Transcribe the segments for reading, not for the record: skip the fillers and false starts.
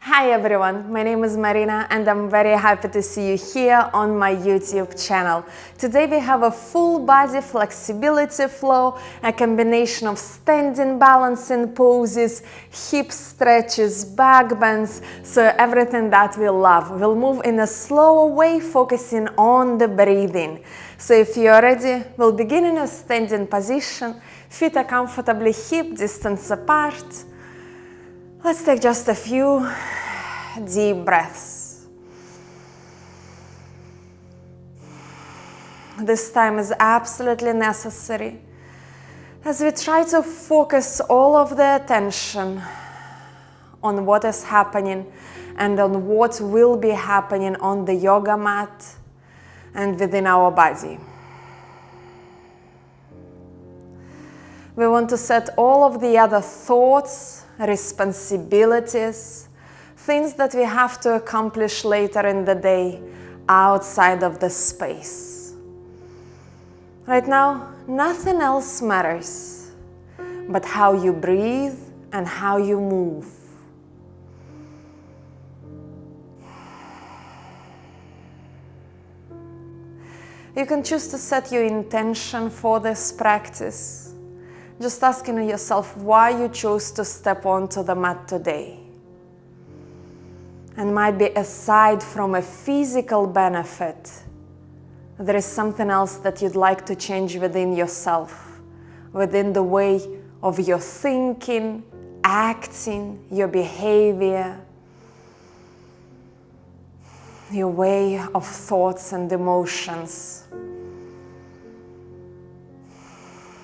Hi everyone, my name is Marina and I'm very happy to see you here on my YouTube channel. Today we have a full body flexibility flow, a combination of standing balancing poses, hip stretches, back bends, so everything that we love. We'll move in a slower way, focusing on the breathing. So if you're ready, we'll begin in a standing position, feet are comfortably hip distance apart. Let's take just a few deep breaths. This time is absolutely necessary as we try to focus all of the attention on what is happening and on what will be happening on the yoga mat and within our body. We want to set all of the other thoughts, responsibilities, things that we have to accomplish later in the day outside of the space. Right now, nothing else matters but how you breathe and how you move. You can choose to set your intention for this practice. Just asking yourself why you chose to step onto the mat today. And might be aside from a physical benefit, there is something else that you'd like to change within yourself, within the way of your thinking, acting, your behavior, your way of thoughts and emotions.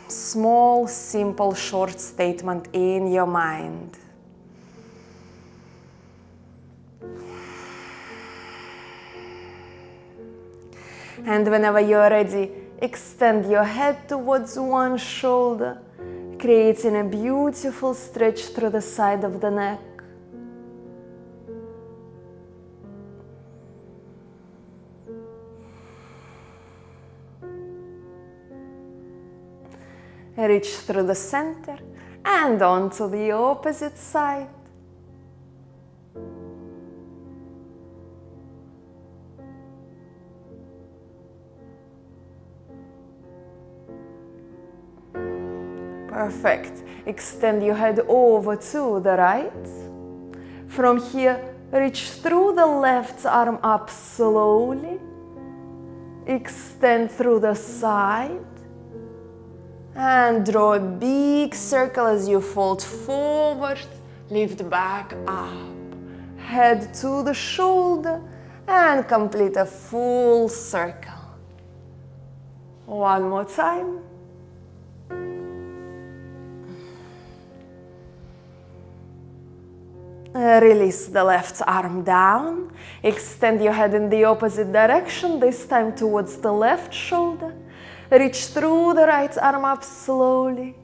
Small, simple, short statement in your mind. And whenever you're ready, extend your head towards one shoulder, creating a beautiful stretch through the side of the neck. Reach through the center and onto the opposite side. Perfect. Extend your head over to the right. From here, reach through the left arm up slowly. Extend through the side. And draw a big circle as you fold forward, lift back up. Head to the shoulder and complete a full circle. One more time. Release the left arm down. Extend your head in the opposite direction, this time towards the left shoulder. Reach through the right arm up slowly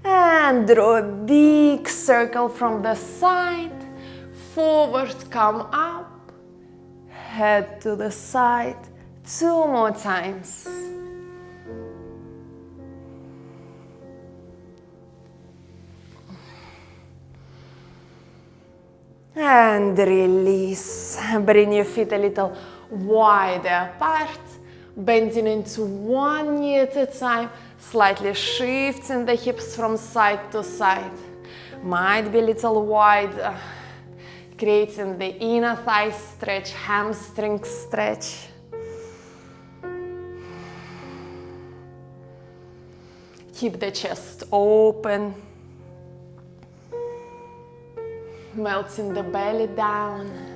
and draw a big circle from the side. Forward, come up. Head to the side. 2 more times. And release. Bring your feet a little wider apart. Bending into one knee at a time, slightly shifting the hips from side to side. Might be a little wider, creating the inner thigh stretch, hamstring stretch. Keep the chest open, melting the belly down.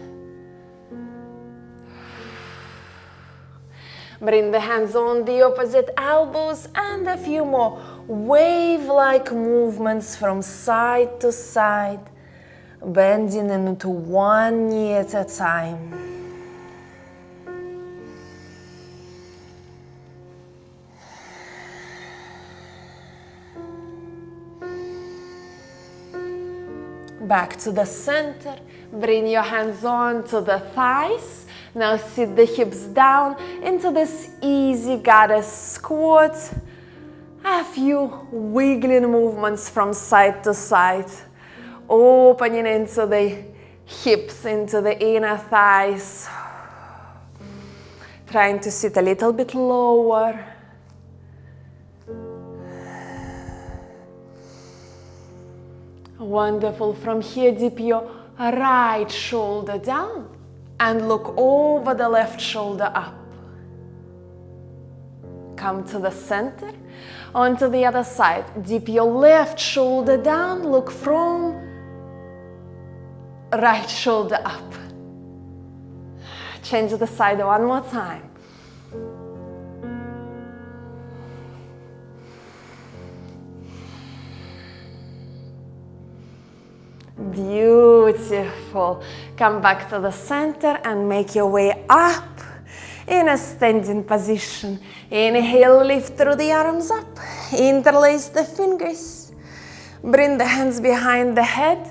Bring the hands on the opposite elbows and a few more wave-like movements from side to side, bending into one knee at a time. Back to the center, bring your hands on to the thighs. Now sit the hips down into this easy goddess squat. A few wiggling movements from side to side, opening into the hips into the inner thighs. Trying to sit a little bit lower. Wonderful. From here, dip your right shoulder down and look over the left shoulder up. Come to the center. Onto the other side. Dip your left shoulder down. Look from right shoulder up. Change the side one more time. Beautiful. Come back to the center and make your way up in a standing position. Inhale, lift through the arms up. Interlace the fingers. Bring the hands behind the head.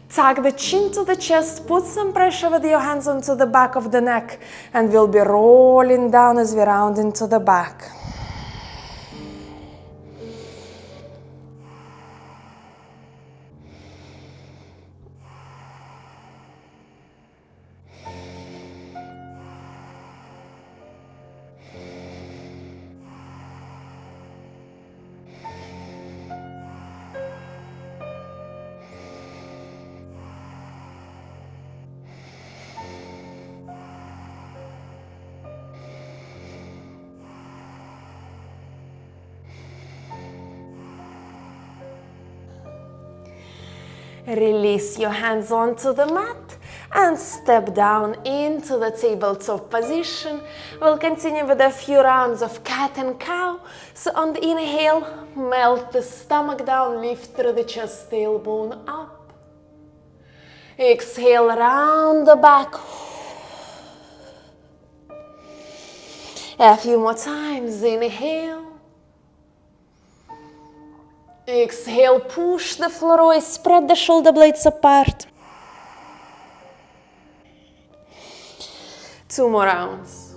Tuck the chin to the chest. Put some pressure with your hands onto the back of the neck. And we'll be rolling down as we round into the back. Release your hands onto the mat and step down into the tabletop position. We'll continue with a few rounds of cat and cow. So on the inhale, melt the stomach down, lift through the chest, tailbone up. Exhale, round the back. A few more times, inhale. Exhale, push the floor away, spread the shoulder blades apart. 2 more rounds.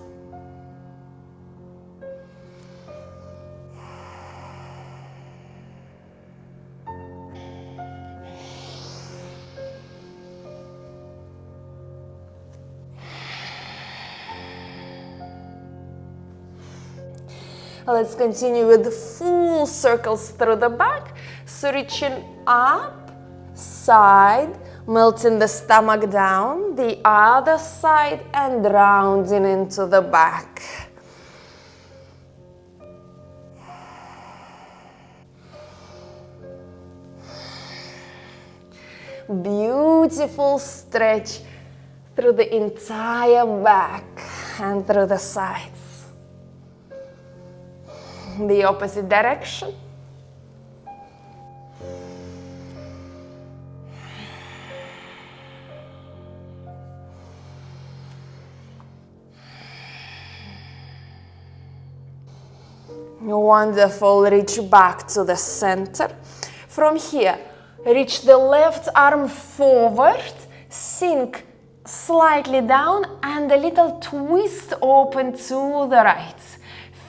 Let's continue with the full circles through the back. So reaching up, side, melting the stomach down, the other side, and rounding into the back. Beautiful stretch through the entire back and through the sides. The opposite direction. Wonderful. Reach back to the center. From here, reach the left arm forward, sink slightly down, and a little twist open to the right.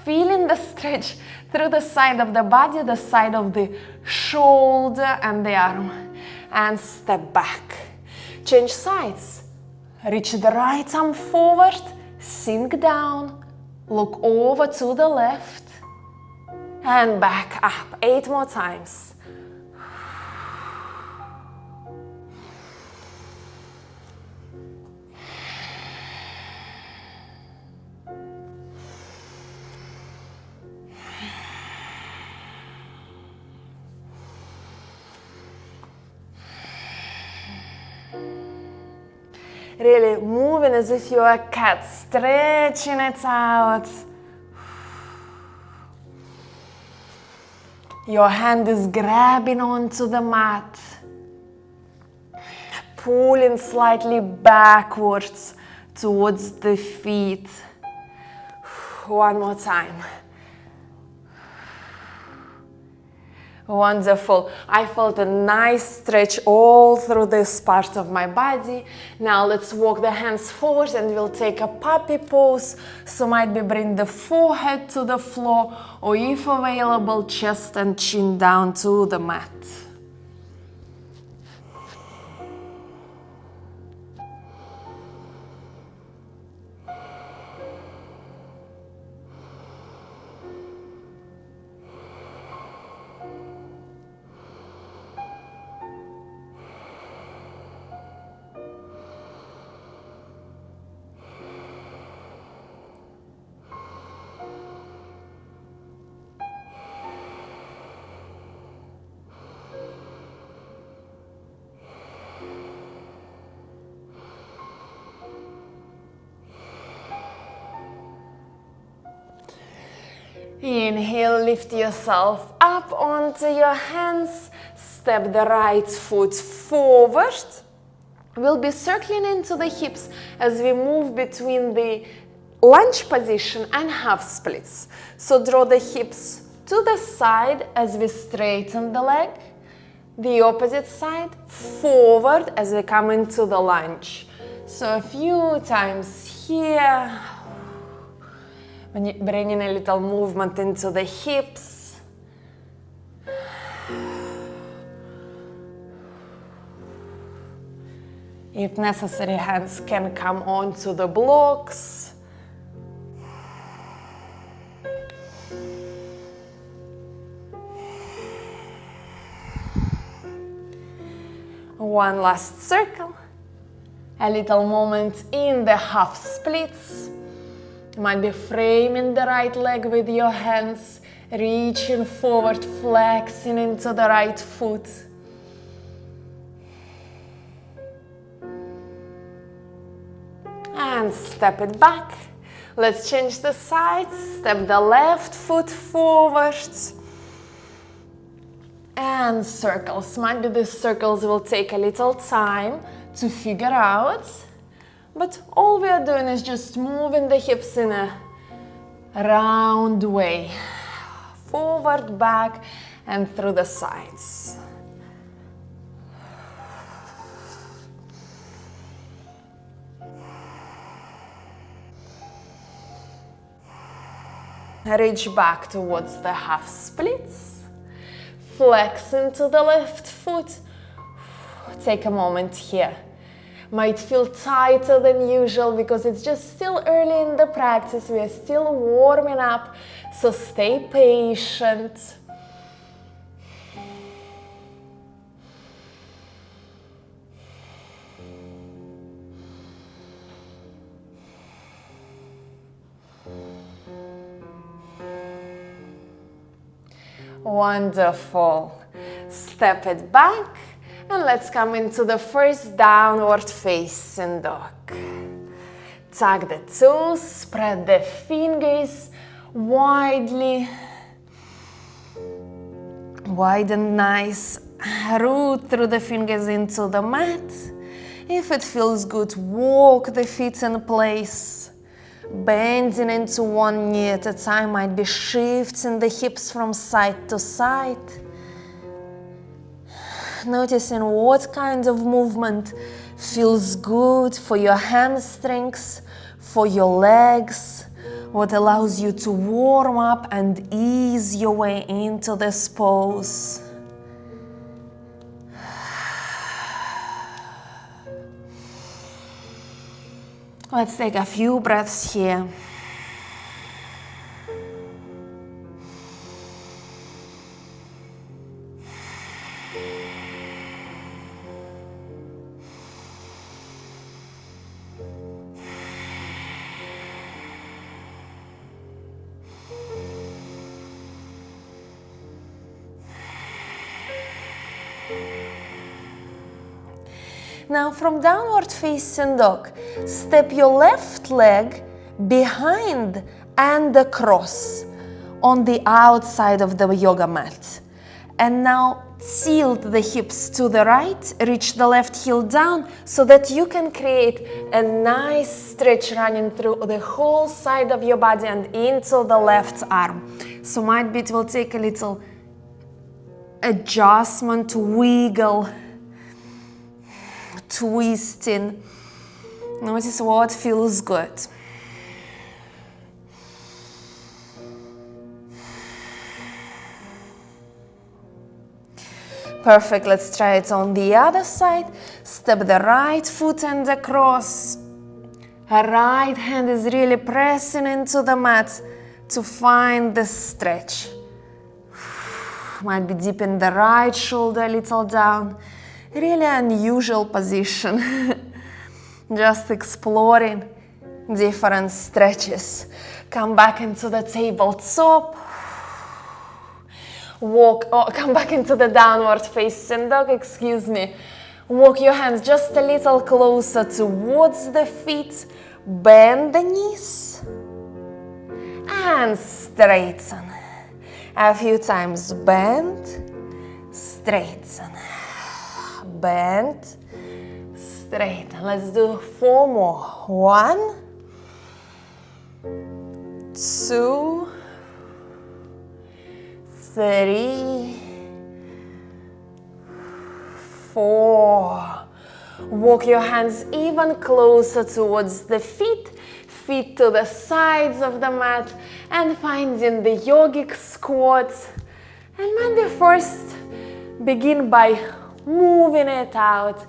Feeling the stretch through the side of the body, the side of the shoulder and the arm. And step back. Change sides. Reach the right arm forward, sink down, look over to the left, and back up. 8 more times. Really moving as if you're a cat, stretching it out. Your hand is grabbing onto the mat, pulling slightly backwards towards the feet. 1 more time. Wonderful. I felt a nice stretch all through this part of my body. Now let's walk the hands forward and we'll take a puppy pose. So might be bring the forehead to the floor, or if available, chest and chin down to the mat. Inhale, lift yourself up onto your hands. Step the right foot forward. We'll be circling into the hips as we move between the lunge position and half splits. So draw the hips to the side as we straighten the leg. The opposite side forward as we come into the lunge. So a few times here. Bringing a little movement into the hips. If necessary, hands can come onto the blocks. One last circle. A little moment in the half splits. You might be framing the right leg with your hands, reaching forward, flexing into the right foot. And step it back. Let's change the sides. Step the left foot forward. And circles. Might be these circles will take a little time to figure out. But all we are doing is just moving the hips in a round way. Forward, back, and through the sides. Reach back towards the half splits. Flex into the left foot. Take a moment here. Might feel tighter than usual because it's just still early in the practice. We are still warming up, so stay patient. Wonderful. Step it back. And let's come into the first downward facing dog. Tuck the toes, spread the fingers widely. Widen nice. Root through the fingers into the mat. If it feels good, walk the feet in place. Bending into one knee at a time, might be shifting the hips from side to side. Noticing what kind of movement feels good for your hamstrings, for your legs, what allows you to warm up and ease your way into this pose. Let's take a few breaths here. Now from downward facing dog, step your left leg behind and across on the outside of the yoga mat. And now tilt the hips to the right, reach the left heel down so that you can create a nice stretch running through the whole side of your body and into the left arm. So might be it will take a little adjustment, wiggle, twisting. Notice what feels good. Perfect, let's try it on the other side. Step the right foot and across. Right hand is really pressing into the mat to find the stretch. Might be deepen the right shoulder a little down. Really unusual position. Just exploring different stretches. Come back into the tabletop. Come back into the downward facing dog, excuse me. Walk your hands just a little closer towards the feet. Bend the knees. and straighten. A few times bend, straighten, bend, straighten. Let's do 4 more. 1, 2, 3, 4. Walk your hands even closer towards the feet, feet to the sides of the mat, and finding the yogic squat. And maybe first begin by moving it out,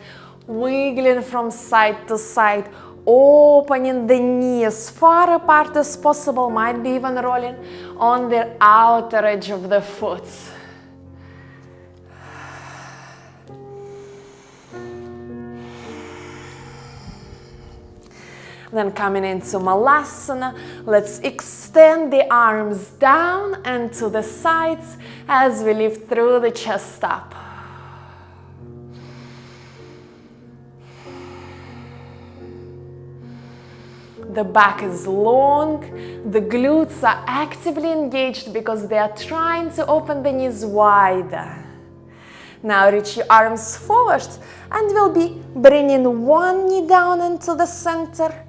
wiggling from side to side, opening the knee as far apart as possible, might be even rolling on the outer edge of the foot. Then coming into Malasana, let's extend the arms down and to the sides as we lift through the chest up. The back is long, the glutes are actively engaged because they are trying to open the knees wider. Now reach your arms forward and we'll be bringing one knee down into the center,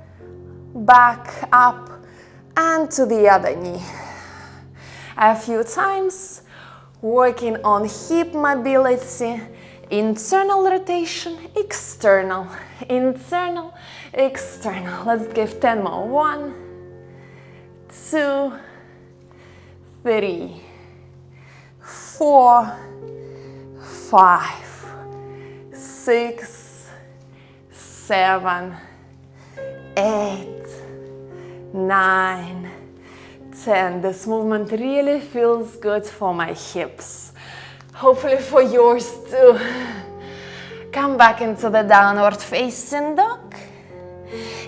back up and to the other knee. A few times, working on hip mobility, internal rotation, external, internal, external. Let's give 10 more. 1, 2, 3, 4, 5, 6, 7, 8, 9, 10. This movement really feels good for my hips. Hopefully for yours too. Come back into the downward facing dog.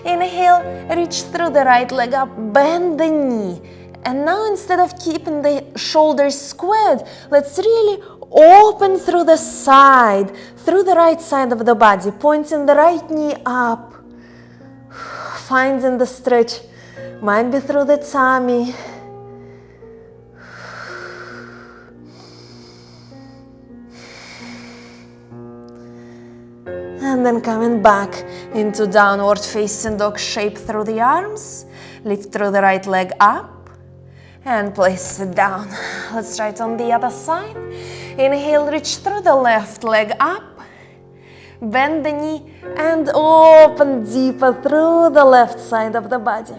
Inhale, reach through the right leg up, bend the knee. And now instead of keeping the shoulders squared, let's really open through the side, through the right side of the body, pointing the right knee up. Finding the stretch, might be through the tummy. And then coming back into downward facing dog shape through the arms. Lift through the right leg up and place it down. Let's try it on the other side. Inhale, reach through the left leg up. Bend the knee and open deeper through the left side of the body.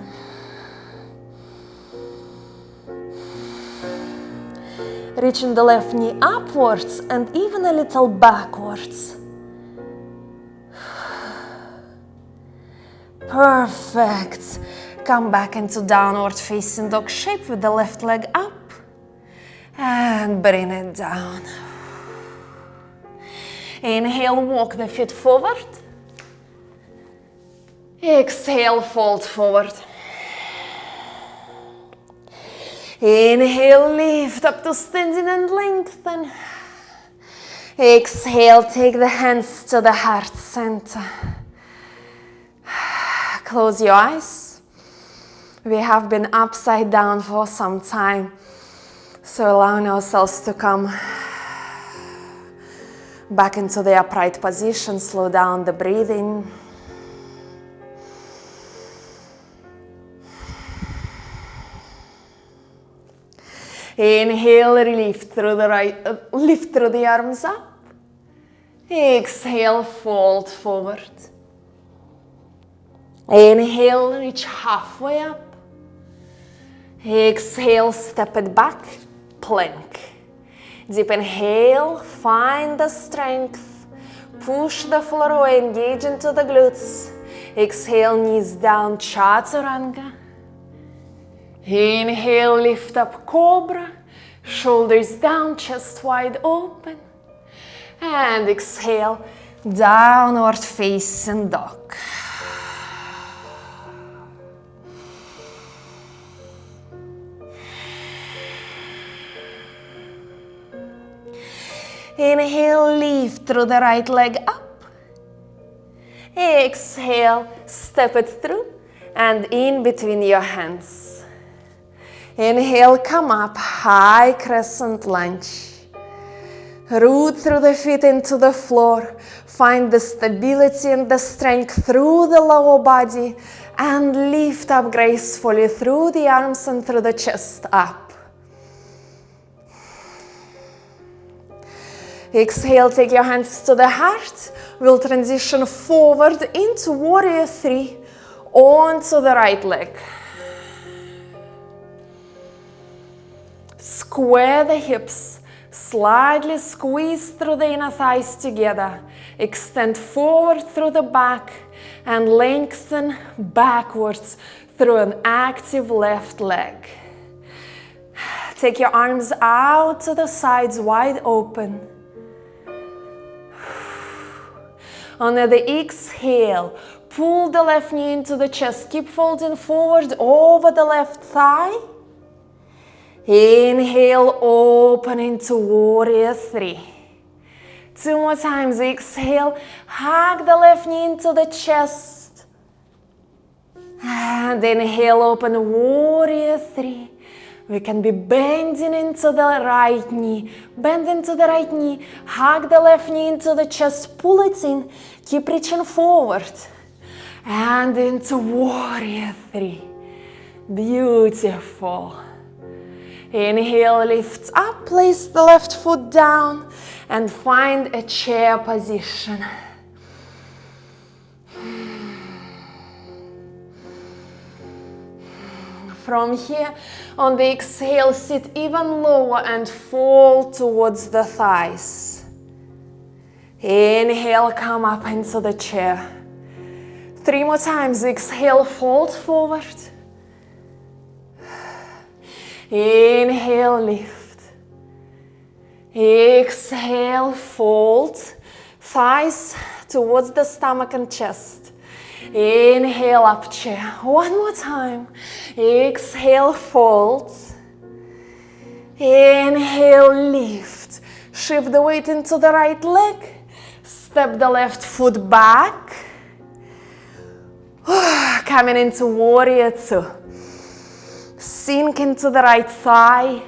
Reaching the left knee upwards and even a little backwards. Perfect. Come back into downward facing dog shape with the left leg up and bring it down. Inhale, walk the feet forward. Exhale, fold forward. Inhale, lift up to standing and lengthen. Exhale, take the hands to the heart center. Close your eyes. We have been upside down for some time, so allowing ourselves to come back into the upright position. Slow down the breathing. Inhale, lift through the arms up. Exhale, fold forward. Inhale, reach halfway up. Exhale, step it back, plank. Deep inhale, find the strength. Push the floor away, engage into the glutes. Exhale, knees down, chaturanga. Inhale, lift up, cobra. Shoulders down, chest wide open. And exhale, downward facing dog. Inhale, lift through the right leg up. Exhale, step it through and in between your hands. Inhale, come up, high crescent lunge. Root through the feet into the floor. Find the stability and the strength through the lower body and lift up gracefully through the arms and through the chest up. Exhale, take your hands to the heart. We'll transition forward into Warrior 3 onto the right leg. Square the hips, slightly squeeze through the inner thighs together. Extend forward through the back and lengthen backwards through an active left leg. Take your arms out to the sides, wide open. On the exhale, pull the left knee into the chest. Keep folding forward over the left thigh. Inhale, open into Warrior 3. 2 more times. Exhale, hug the left knee into the chest. And inhale, open Warrior 3. We can be bending into the right knee. Bend into the right knee. Hug the left knee into the chest. Pull it in. Keep reaching forward. And into Warrior 3. Beautiful. Inhale, lift up. Place the left foot down and find a chair position. From here, on the exhale, sit even lower and fall towards the thighs. Inhale, come up into the chair. 3 more times. Exhale, fold forward. Inhale, lift. Exhale, fold. Thighs towards the stomach and chest. Inhale, up chair. 1 more time. Exhale, fold. Inhale, lift. Shift the weight into the right leg. Step the left foot back. Coming into Warrior 2. Sink into the right thigh.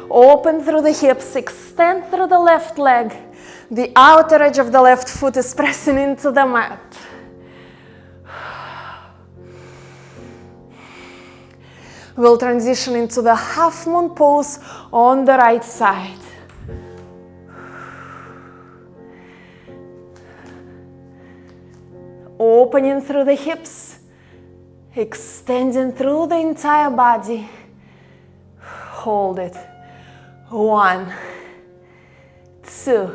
Open through the hips. Extend through the left leg. The outer edge of the left foot is pressing into the mat. We'll transition into the half moon pose on the right side. Opening through the hips, extending through the entire body. Hold it. 1, 2,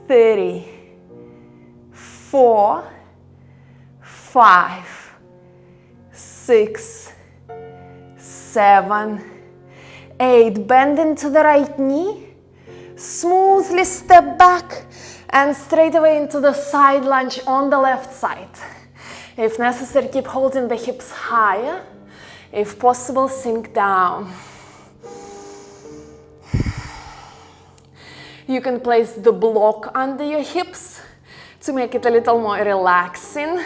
3, 4, 5, 6, 7, 8. Bend into the right knee. Smoothly step back and straight away into the side lunge on the left side. If necessary, keep holding the hips higher. If possible, sink down. You can place the block under your hips to make it a little more relaxing.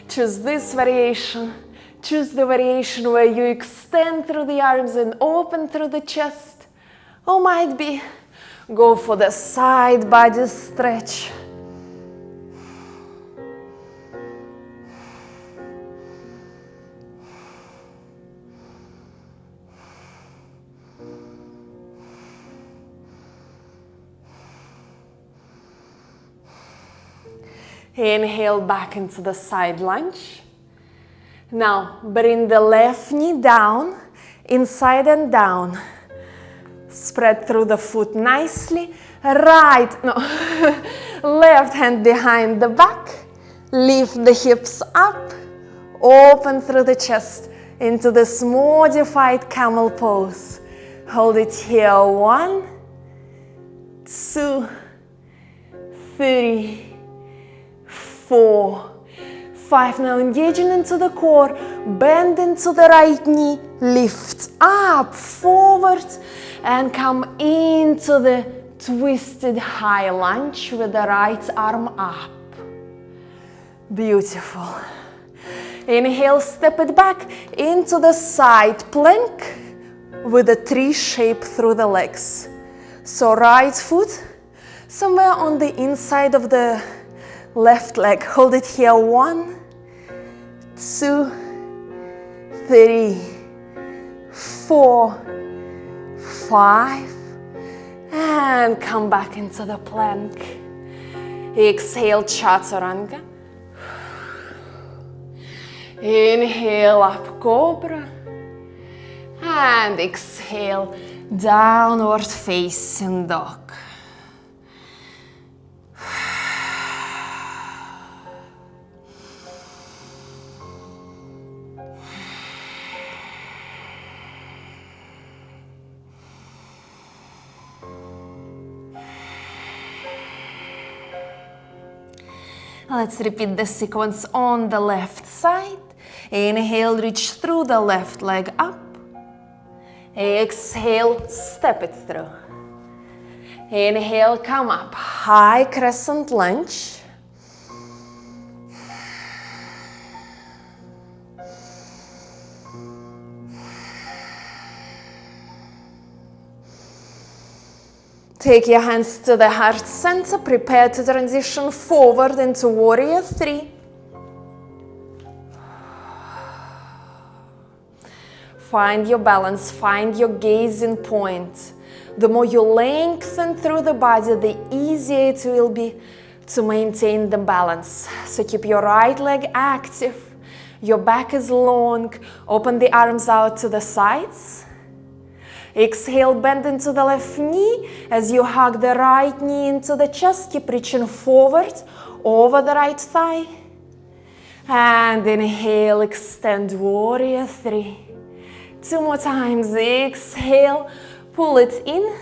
Choose this variation. Choose the variation where you extend through the arms and open through the chest. Or might be go for the side body stretch. Inhale back into the side lunge. Now bring the left knee down, inside and down. Spread through the foot nicely. Left hand behind the back. Lift the hips up. Open through the chest into this modified camel pose. Hold it here. 1, 2, 3, 4, 5. Now engaging into the core. Bend into the right knee. Lift up, forward, and come into the twisted high lunge with the right arm up. Beautiful. Inhale, step it back into the side plank with a tree shape through the legs. So right foot somewhere on the inside of the left leg. Hold it here. 1, 2, 3, 4, 5, and come back into the plank. Exhale, chaturanga. Inhale, up cobra. And exhale, downward facing dog. Let's repeat the sequence on the left side. Inhale, reach through the left leg up. Exhale, step it through. Inhale, come up. High crescent lunge. Take your hands to the heart center. Prepare to transition forward into warrior 3. Find your balance, find your gazing point. The more you lengthen through the body, the easier it will be to maintain the balance. So keep your right leg active. Your back is long. Open the arms out to the sides. Exhale, bend into the left knee as you hug the right knee into the chest. Keep reaching forward over the right thigh. And inhale, extend warrior 3. 2 more times. Exhale, pull it in.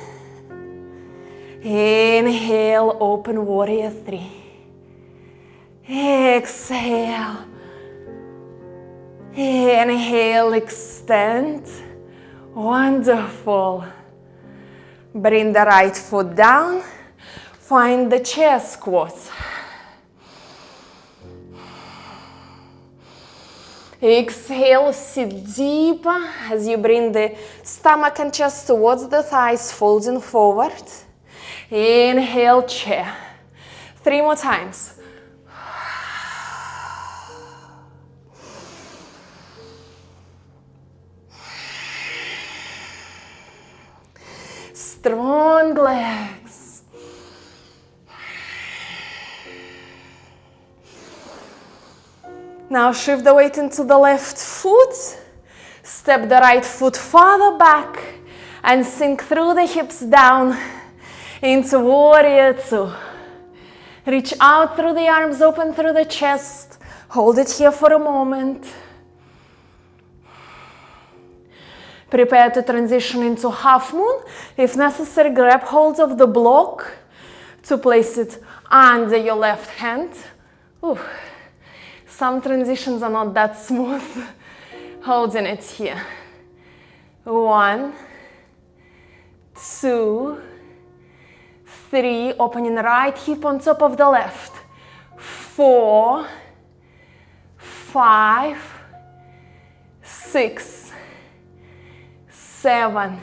Inhale, open warrior 3. Exhale. Inhale, extend. Wonderful. Bring the right foot down. Find the chair squat. Exhale, sit deeper as you bring the stomach and chest towards the thighs, folding forward. Inhale, chair. 3 more times. Strong legs. Now shift the weight into the left foot. Step the right foot farther back and sink through the hips down into warrior 2. Reach out through the arms, open through the chest. Hold it here for a moment. Prepare to transition into half moon. If necessary, grab hold of the block to place it under your left hand. Ooh. Some transitions are not that smooth. Holding it here. 1, 2, 3. Opening the right hip on top of the left. 4, 5, 6, 7,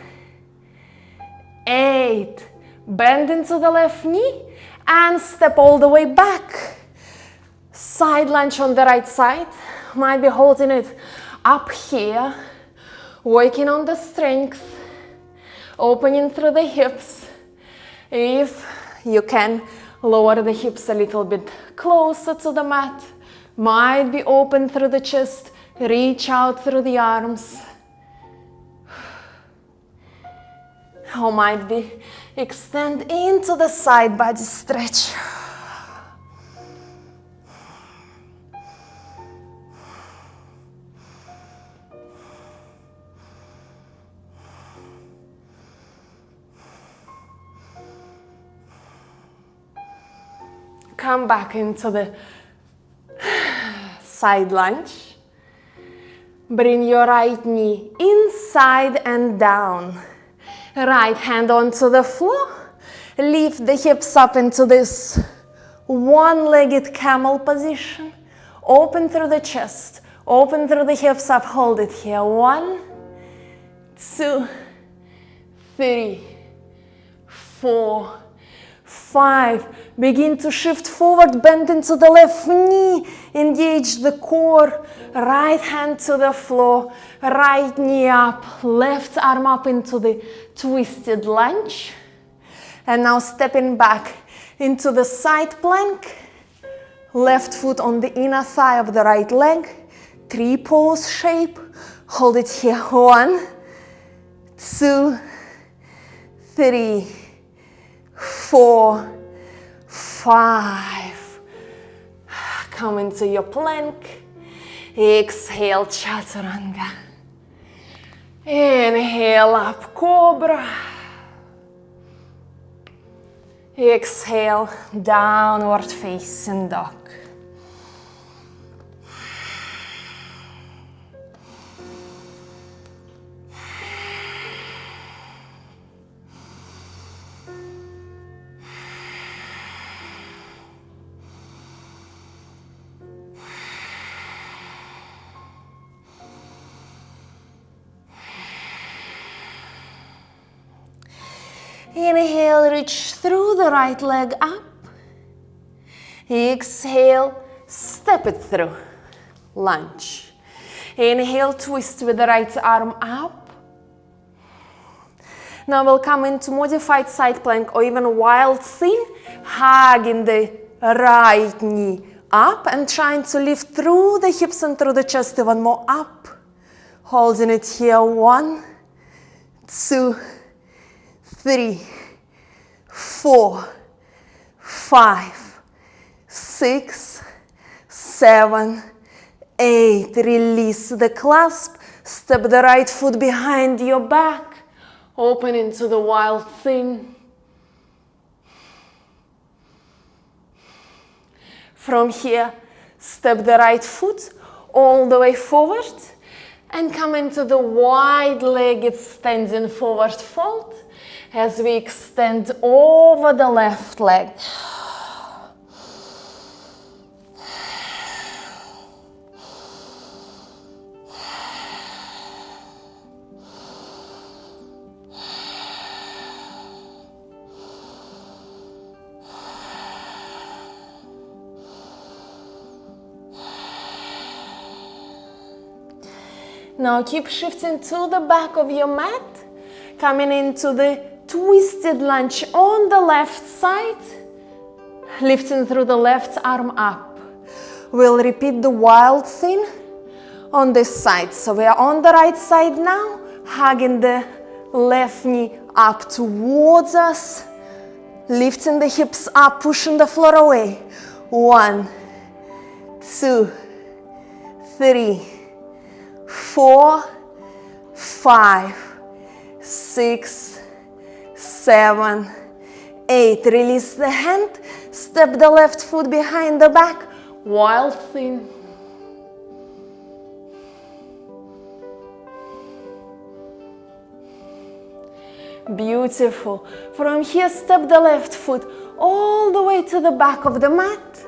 8. Bend into the left knee and step all the way back. Side lunge on the right side. Might be holding it up here. Working on the strength. Opening through the hips. If you can, lower the hips a little bit closer to the mat. Might be open through the chest. Reach out through the arms. Or might be extend into the side body stretch. Come back into the side lunge. Bring your right knee inside and down. Right hand onto the floor. Lift the hips up into this one-legged camel position. Open through the chest. Open through the hips up, hold it here. 1, 2, 3, 4, 5. Begin to shift forward, bend into the left knee, engage the core, right hand to the floor, right knee up, left arm up into the twisted lunge. And now stepping back into the side plank, left foot on the inner thigh of the right leg, three-pose shape, hold it here. 1, 2, 3, 4, 5. Come into your plank. Exhale, chaturanga. Inhale, up cobra. Exhale, downward facing dog. Inhale, reach through the right leg up. Exhale, step it through. Lunge. Inhale, twist with the right arm up. Now we'll come into modified side plank or even wild thing, hugging the right knee up and trying to lift through the hips and through the chest even more up. Holding it here. 1, 2, 3, 4, 5, 6, 7, 8. Release the clasp. Step the right foot behind your back. Open into the wild thing. From here, step the right foot all the way forward and come into the wide-legged standing forward fold as we extend over the left leg. Now keep shifting to the back of your mat, coming into the twisted lunge on the left side, lifting through the left arm up. We'll repeat the wild thing on this side. So we are on the right side now, hugging the left knee up towards us, lifting the hips up, pushing the floor away. 1, 2, 3, 4, 5, 6, 7, 8. Release the hand, step the left foot behind the back, wild thing. Beautiful. From here, step the left foot all the way to the back of the mat.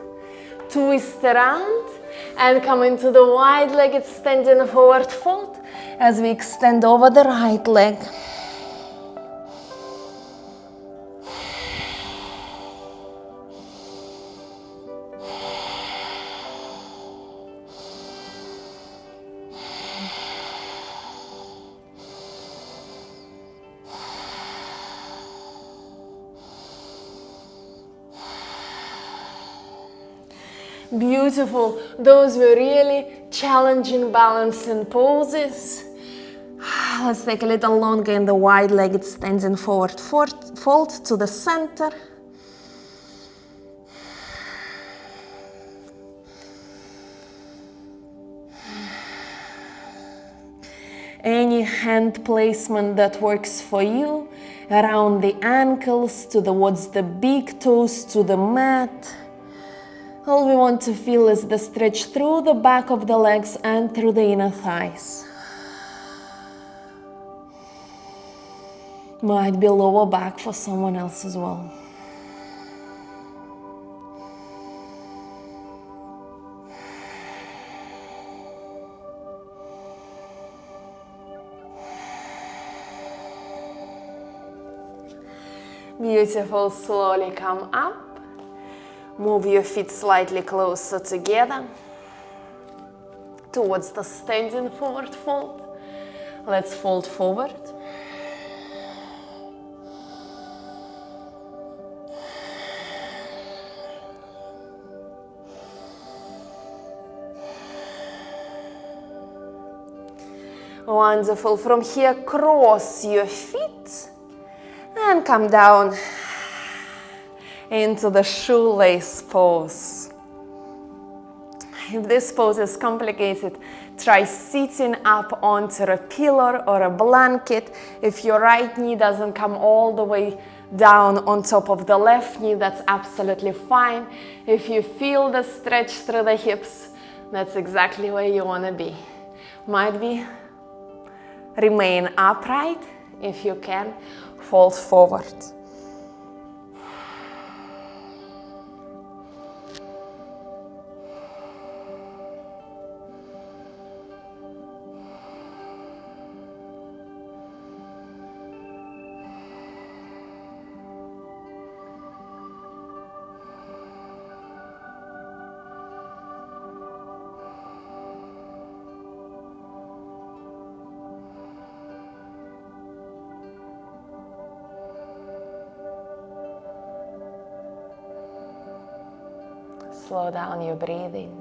Twist around and come into the wide-legged standing forward fold as we extend over the right leg. Beautiful. Those were really challenging balancing poses. Let's take a little longer in the wide-legged standing forward fold to the center. Any hand placement that works for you, around the ankles, towards the big toes, to the mat. All we want to feel is the stretch through the back of the legs and through the inner thighs. Might be lower back for someone else as well. Beautiful. Slowly come up. Move your feet slightly closer together towards the standing forward fold. Let's fold forward. Wonderful. From here, cross your feet and come down into the shoelace pose. If this pose is complicated, try sitting up onto a pillar or a blanket. If your right knee doesn't come all the way down on top of the left knee, that's absolutely fine. If you feel the stretch through the hips, that's exactly where you want to be. Might be remain upright. If you can, fold forward. Slow down your breathing.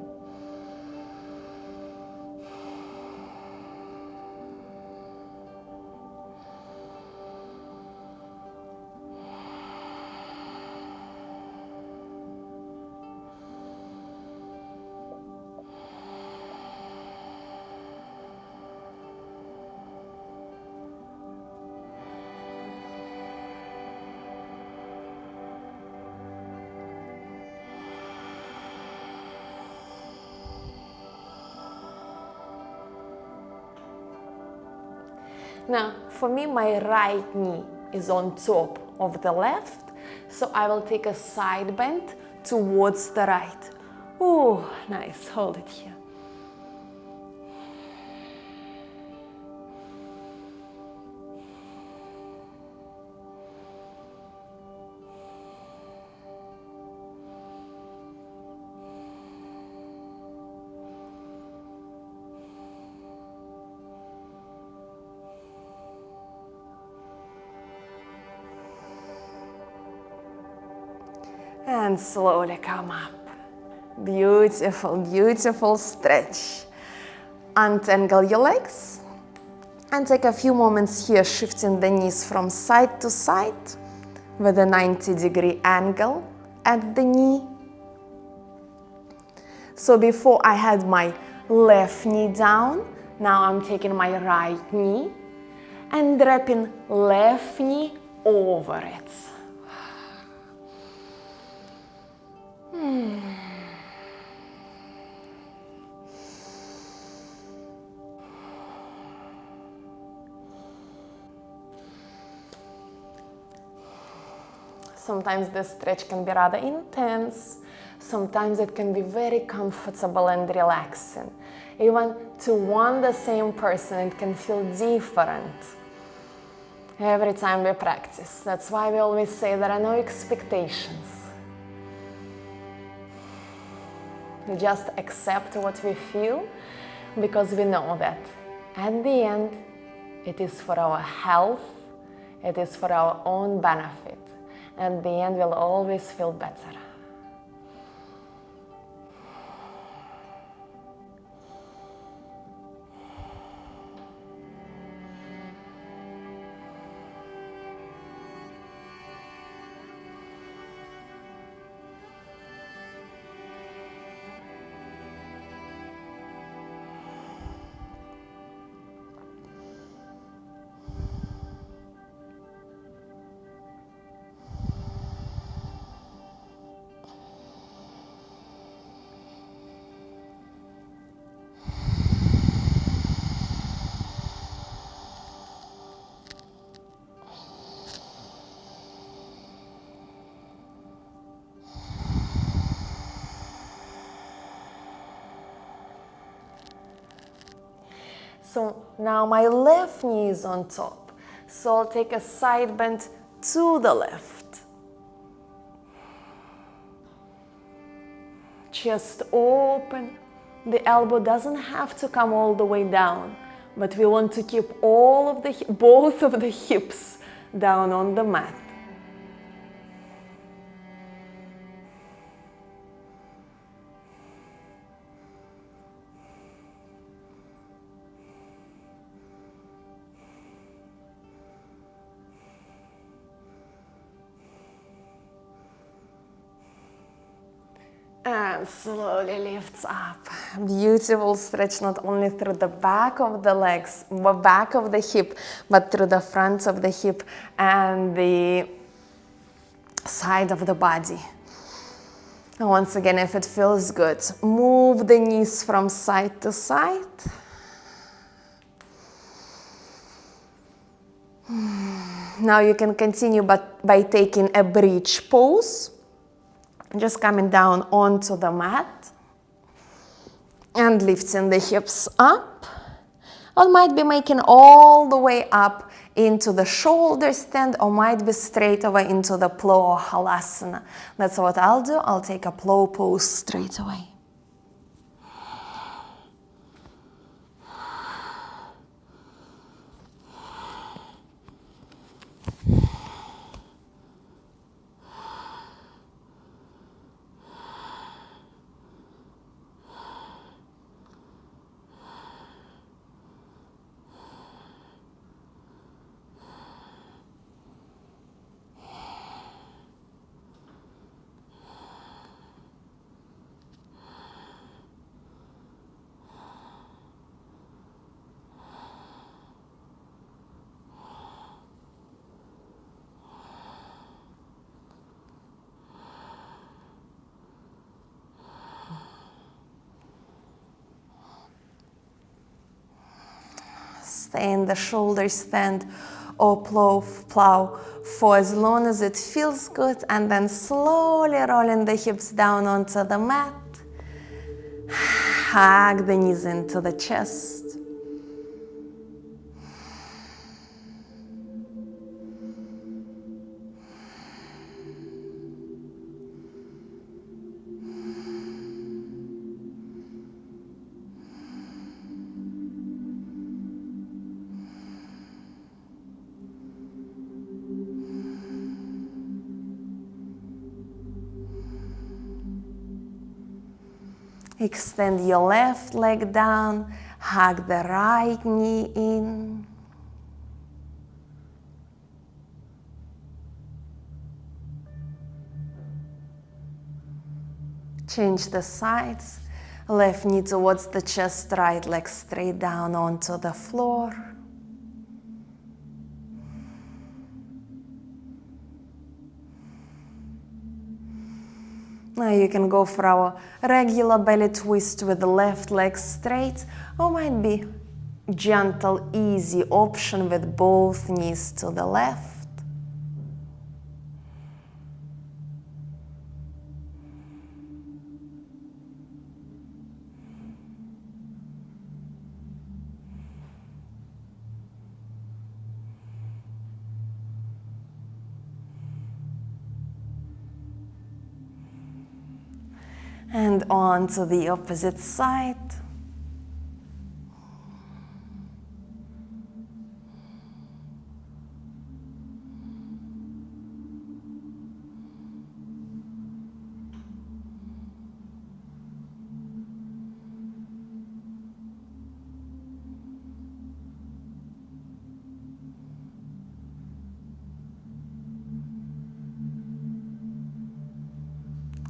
Now, for me, my right knee is on top of the left, so I will take a side bend towards the right. Ooh, nice. Hold it here. And slowly come up. Beautiful, beautiful stretch. Untangle your legs and take a few moments here, shifting the knees from side to side with a 90-degree angle at the knee. So before I had my left knee down, now I'm taking my right knee and dropping left knee over it. Sometimes this stretch can be rather intense. Sometimes it can be very comfortable and relaxing. Even to one the same person, it can feel different every time we practice. That's why we always say there are no expectations. We just accept what we feel, because we know that at the end it is for our health, it is for our own benefit. At the end we'll always feel better. So now my left knee is on top. So I'll take a side bend to the left. chest open. The elbow doesn't have to come all the way down, but we want to keep both of the hips down on the mat. And slowly lifts up. Beautiful stretch, not only through the back of the legs, the back of the hip, but through the front of the hip and the side of the body. And once again, if it feels good, move the knees from side to side. Now you can continue by taking a bridge pose. Just coming down onto the mat and lifting the hips up. Or might be making all the way up into the shoulder stand, or might be straight away into the plow or halasana. That's what I'll do. I'll take a plow pose straight away. Stay in the shoulder stand or plow for as long as it feels good, and then slowly rolling the hips down onto the mat. Hug the knees into the chest. Extend your left leg down, hug the right knee in. Change the sides, left knee towards the chest, right leg straight down onto the floor. Now you can go for our regular belly twist with the left leg straight, or might be gentle, easy option with both knees to the left. And on to the opposite side.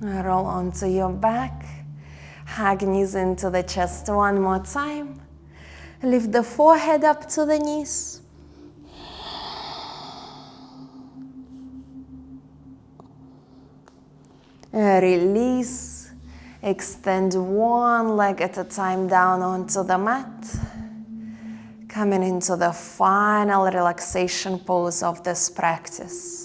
Roll onto your back, hug knees into the chest one more time. Lift the forehead up to the knees. Release, extend one leg at a time down onto the mat. Coming into the final relaxation pose of this practice.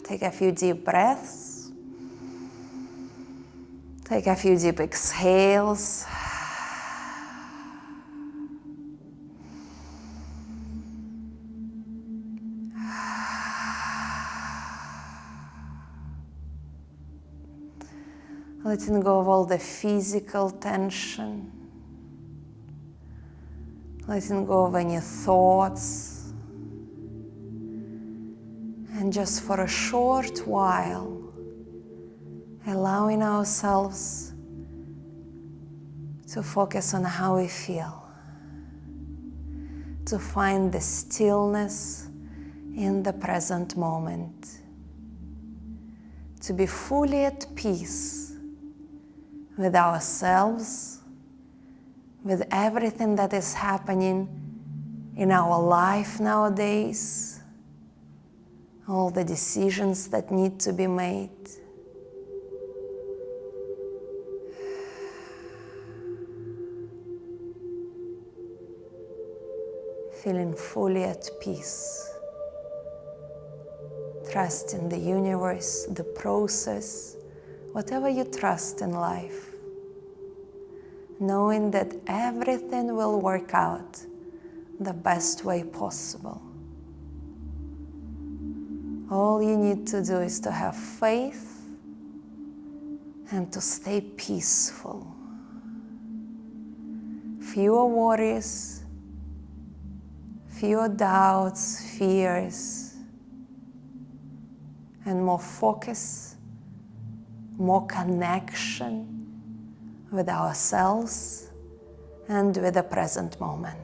Take a few deep breaths. Take a few deep exhales. letting go of all the physical tension, letting go of any thoughts, and just for a short while, allowing ourselves to focus on how we feel, to find the stillness in the present moment, to be fully at peace with ourselves, with everything that is happening in our life nowadays, all the decisions that need to be made. Feeling fully at peace, trusting the universe, the process, whatever you trust in life, knowing that everything will work out the best way possible. All you need to do is to have faith and to stay peaceful. Fewer worries, fewer doubts, fears, and more focus, more connection with ourselves and with the present moment.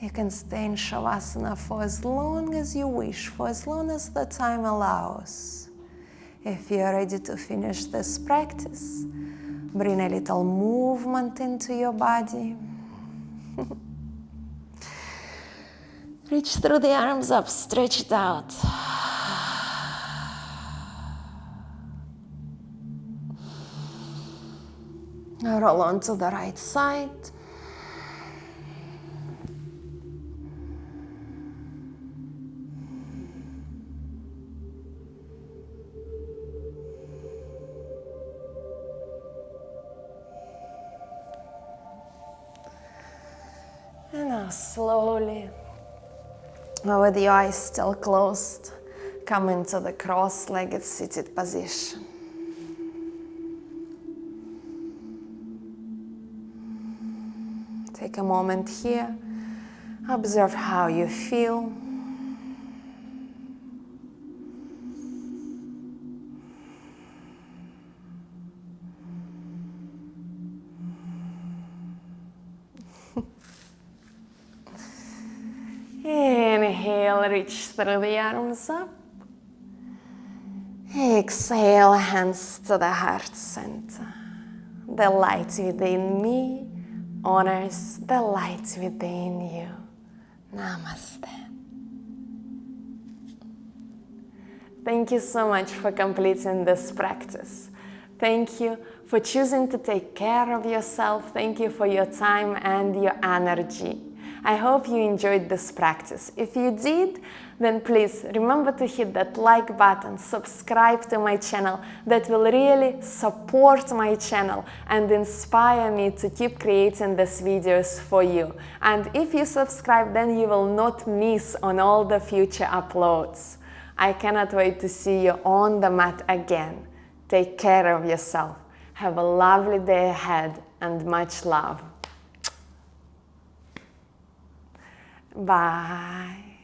You can stay in Shavasana for as long as you wish, for as long as the time allows. If you're ready to finish this practice, bring a little movement into your body. Reach through the arms up, stretch it out. Roll on to the right side. And now slowly, with your eyes still closed, come into the cross-legged seated position. Take a moment here, observe how you feel. Inhale, reach through the arms up. Exhale, hands to the heart center. The light within me honors the light within you. Namaste. Thank you so much for completing this practice. Thank you for choosing to take care of yourself. Thank you for your time and your energy. I hope you enjoyed this practice. If you did, then please remember to hit that like button, subscribe to my channel. That will really support my channel and inspire me to keep creating these videos for you. And if you subscribe, then you will not miss on all the future uploads. I cannot wait to see you on the mat again. Take care of yourself. Have a lovely day ahead and much love. Bye.